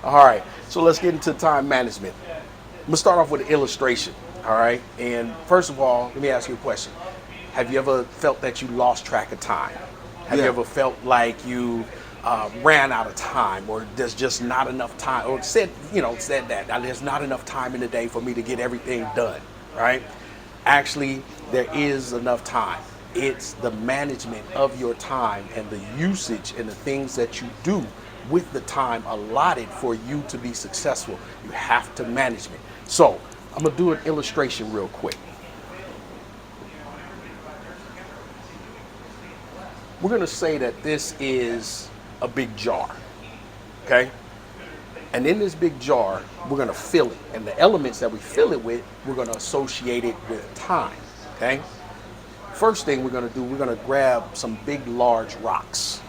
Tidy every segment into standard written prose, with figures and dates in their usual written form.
All right, so let's get into time management. I'm gonna start off with an illustration. All right, and first of all, let me ask you a question. Have you ever felt that you lost track of time? Have you Yeah. ever felt like you ran out of time, or there's just not enough time, or said that there's not enough time in the day for me to get everything done, right? Actually, there is enough time. It's the management of your time and the usage and the things that you do with the time allotted for you to be successful. You have to manage it. So I'm gonna do an illustration real quick. We're gonna say that this is a big jar, okay? And in this big jar, we're gonna fill it. And the elements that we fill it with, we're gonna associate it with time, okay? First thing we're gonna do, we're gonna grab some big, large rocks.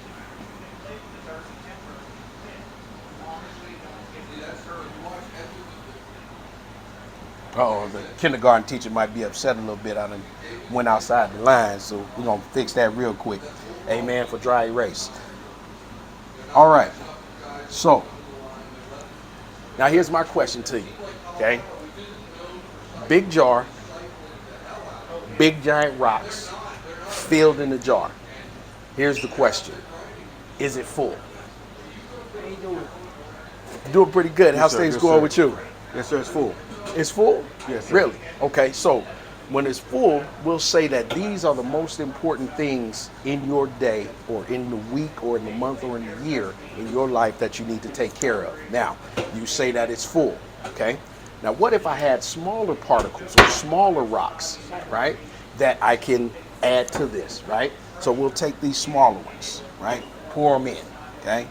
Oh, the kindergarten teacher might be upset a little bit. I done went outside the line, so we're gonna fix that real quick. Amen for dry erase. All right, so now here's my question to you, okay? Big jar, big giant rocks filled in the jar. Here's the question. Is it full? Doing pretty good. Yes, How's sir. things Yes, going sir. with you? Yes, sir. It's full. It's full? Yes, sir. Really? Okay, so when it's full, we'll say that these are the most important things in your day or in the week or in the month or in the year in your life that you need to take care of. Now, you say that it's full, okay? Now, what if I had smaller particles or smaller rocks, right, that I can add to this, right? So we'll take these smaller ones, right? Pour them in, okay?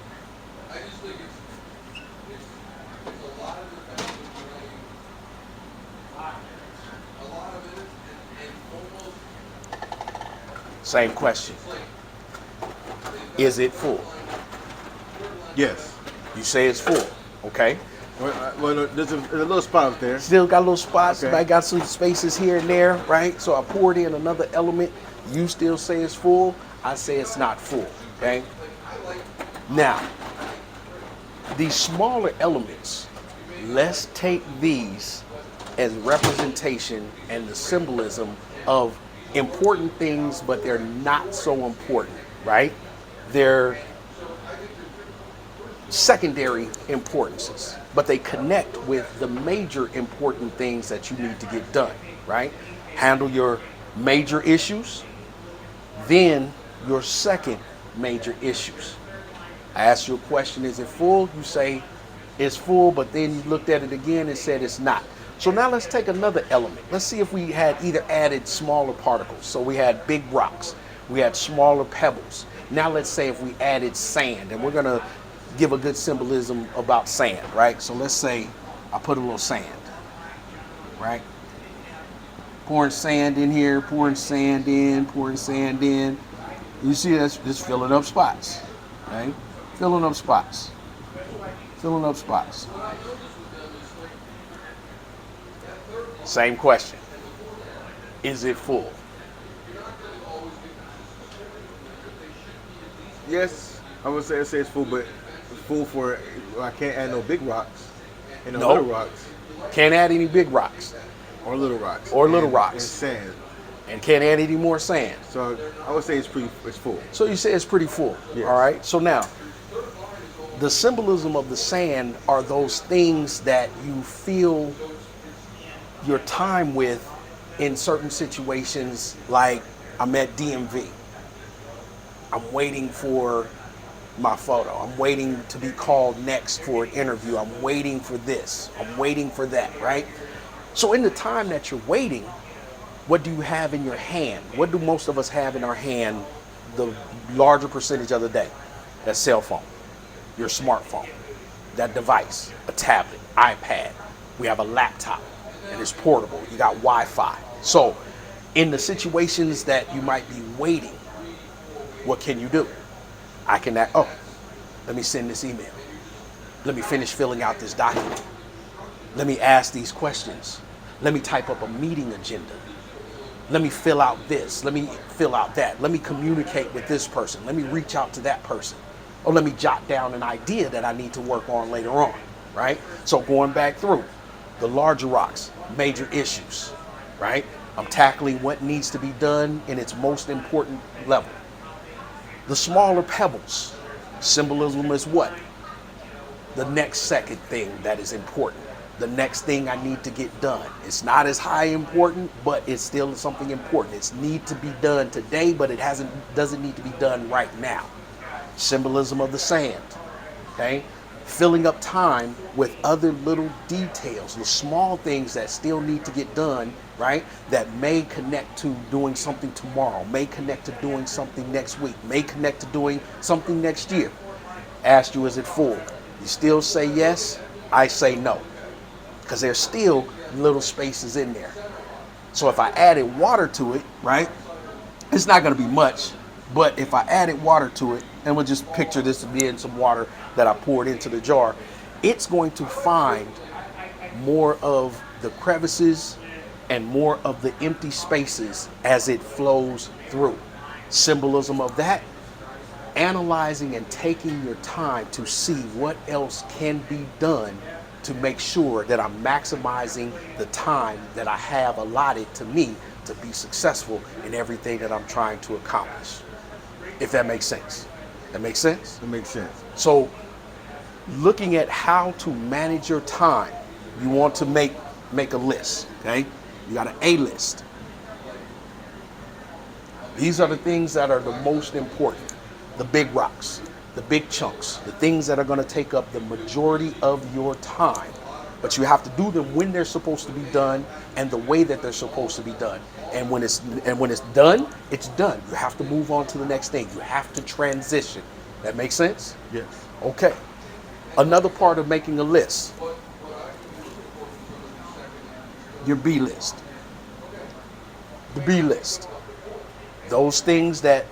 Same question. Is it full? Yes. You say it's full, okay? Well, no, there's a little spot up there. Still got little spots, Okay. I got some spaces here and there, right? So I poured in another element. You still say it's full. I say it's not full, okay? Now, these smaller elements, let's take these as representation and the symbolism of important things, but they're not so important, right? They're secondary importances, but they connect with the major important things that you need to get done, right? Handle your major issues, then your second major issues. I asked you a question, is it full? You say it's full, but then you looked at it again and said it's not. So now let's take another element. Let's see if we had either added smaller particles. So we had big rocks, we had smaller pebbles. Now let's say if we added sand, and we're gonna give a good symbolism about sand, right? So let's say I put a little sand, right? Pouring sand in here, pouring sand in, pouring sand in. You see that's just filling up spots, right? Filling up spots, filling up spots. Same question. Is it full? Yes, I would say it's full, but full for I can't add no big rocks and no No. little rocks Can't add any big rocks or little rocks Or little and- rocks. and sand. and can't add any more sand. So I would say it's full. So you say it's pretty full. Yes. All right. So now, the symbolism of the sand are those things that you feel your time with in certain situations, like I'm at DMV. I'm waiting for my photo. I'm waiting to be called next for an interview. I'm waiting for this. I'm waiting for that, right? So in the time that you're waiting, what do you have in your hand? What do most of us have in our hand the larger percentage of the day? That cell phone, your smartphone, that device, a tablet, iPad. We have a laptop and it's portable. You got Wi-Fi. So in the situations that you might be waiting, what can you do? I can act, oh, let me send this email. Let me finish filling out this document. Let me ask these questions. Let me type up a meeting agenda. Let me fill out this. Let me fill out that. Let me communicate with this person. Let me reach out to that person. Or let me jot down an idea that I need to work on later on. right? So going back through the larger rocks, major issues, right? I'm tackling what needs to be done in its most important level. The smaller pebbles, symbolism is what? The next second thing that is important. The next thing I need to get done. It's not as high important, but it's still something important. It's need to be done today, but it doesn't need to be done right now. Symbolism of the sand. Okay? Filling up time with other little details, the small things that still need to get done, right? That may connect to doing something tomorrow, may connect to doing something next week, may connect to doing something next year. Asked you, is it full? You still say yes, I say no. Because there's still little spaces in there. So if I added water to it, right, it's not going to be much. But if I added water to it, and we'll just picture this being some water that I poured into the jar, it's going to find more of the crevices and more of the empty spaces as it flows through. Symbolism of that, analyzing and taking your time to see what else can be done to make sure that I'm maximizing the time that I have allotted to me to be successful in everything that I'm trying to accomplish. If that makes sense. That makes sense? It makes sense. So looking at how to manage your time, you want to make a list, okay? You got an A list. These are the things that are the most important. The big rocks, the big chunks, the things that are going to take up the majority of your time. But you have to do them when they're supposed to be done and the way that they're supposed to be done. And when it's done, it's done. You have to move on to the next thing. You have to transition. That makes sense? Yes. Okay. Another part of making a list. Your B list. The B list. Those things that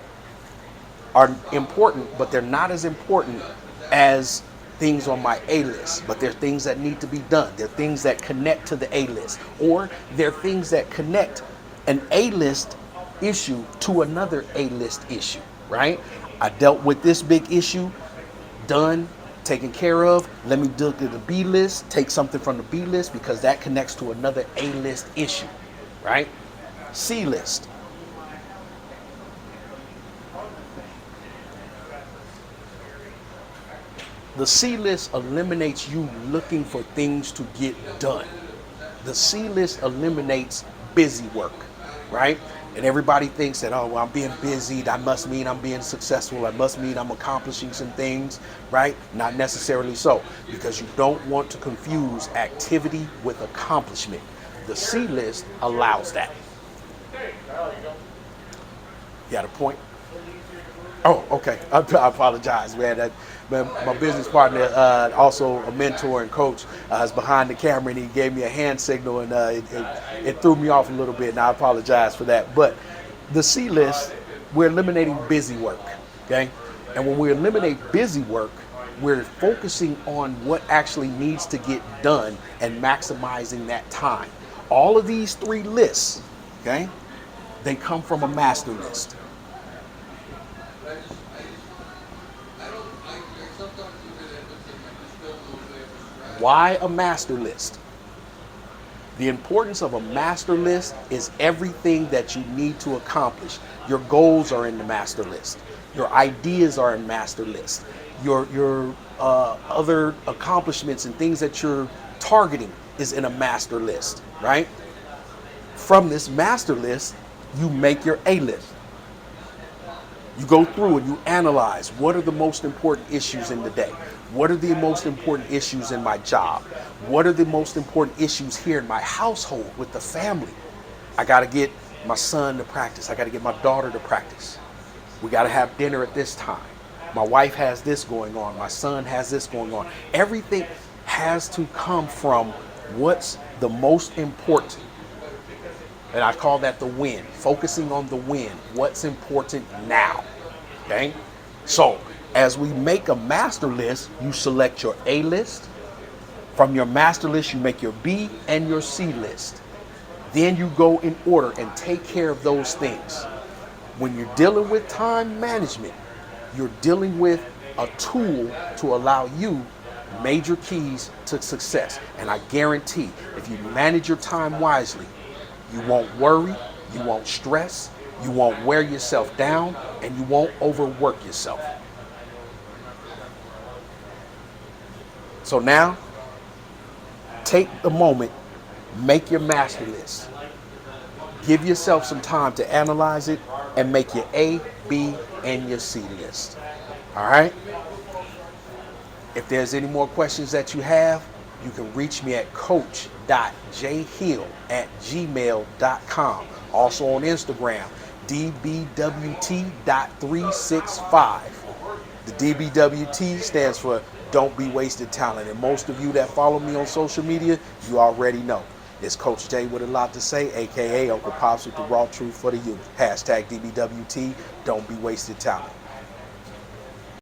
are important, but they're not as important as things on my A list, but they're things that need to be done. They're things that connect to the A list, or they're things that connect an A list issue to another A list issue, right? I dealt with this big issue, done, taken care of. Let me look at the B list, take something from the B list because that connects to another A list issue, right? C list. The C list eliminates you looking for things to get done. The C list eliminates busy work, right? And everybody thinks that, oh, well, I'm being busy. That must mean I'm being successful. That must mean I'm accomplishing some things, right? Not necessarily so, because you don't want to confuse activity with accomplishment. The C list allows that. You got a point? Oh, okay. I apologize, man. My business partner, also a mentor and coach, is behind the camera, and he gave me a hand signal, and it threw me off a little bit, and I apologize for that. But the C list, we're eliminating busy work, okay? And when we eliminate busy work, we're focusing on what actually needs to get done and maximizing that time. All of these three lists, okay, they come from a master list. Why a master list? The importance of a master list is everything that you need to accomplish. Your goals are in the master list. Your ideas are in master list. Your other accomplishments and things that you're targeting is in a master list, right? From this master list, you make your A list. You go through and you analyze what are the most important issues in the day. What are the most important issues in my job? What are the most important issues here in my household with the family? I got to get my son to practice. I got to get my daughter to practice. We got to have dinner at this time. My wife has this going on. My son has this going on. Everything has to come from what's the most important. And I call that the win, focusing on the win, what's important now, okay? So as we make a master list, you select your A list. From your master list, you make your B and your C list. Then you go in order and take care of those things. When you're dealing with time management, you're dealing with a tool to allow you major keys to success. And I guarantee if you manage your time wisely, you won't worry, you won't stress, you won't wear yourself down, and you won't overwork yourself. So now, take the moment, make your master list. Give yourself some time to analyze it and make your A, B, and your C list. All right? If there's any more questions that you have, you can reach me at coach.jhill@gmail.com. Also on Instagram, dbwt.365. The DBWT stands for Don't Be Wasted Talent. And most of you that follow me on social media, you already know. It's Coach J with a lot to say, aka Uncle Pops with the raw truth for the youth. Hashtag DBWT, Don't Be Wasted Talent.